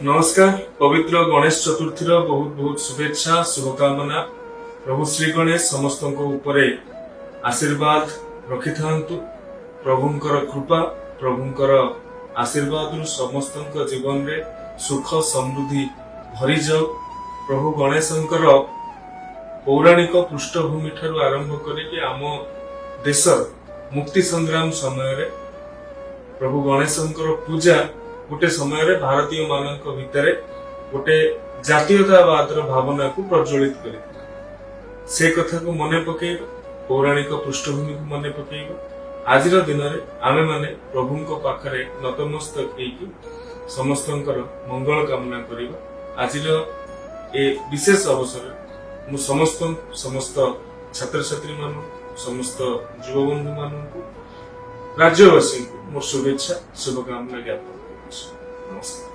नमस्कार। पवित्र गणेश चतुर्थी बहुत बहुत शुभेच्छा शुभकामना। प्रभु श्री गणेश समस्त उपरे आशीर्वाद रखि थांतु। प्रभुंकर कृपा प्रभुंकर आशीर्वाद समस्त जीवन रे सुख समृद्धि भरी जाऊ। प्रभु गणेशंकर पौराणिक पृष्ठभूमि ठारू आरंभ करके आम देशर मुक्ति संग्राम समय रे प्रभु गणेशंकर पूजा गोटे समय रे भारतीय मानक भितरे गोटे जातीयतावाद भावना को प्रज्वलित करिता। से कथा को मने पकेइबा, पौराणिक पृष्ठभूमि को मने पकेइबा। आज दिन रे आमे माने प्रभुंक पाखरे नतमस्तक हेकि समस्तंकर मंगल कामना करिबा। आज ए विशेष अवसर मु समस्त छात्र छात्री मान समस्त युवा बंधु मान राज्यवासी को मोर शुभेच्छा शुभकामना ज्ञापन। नमस्कार।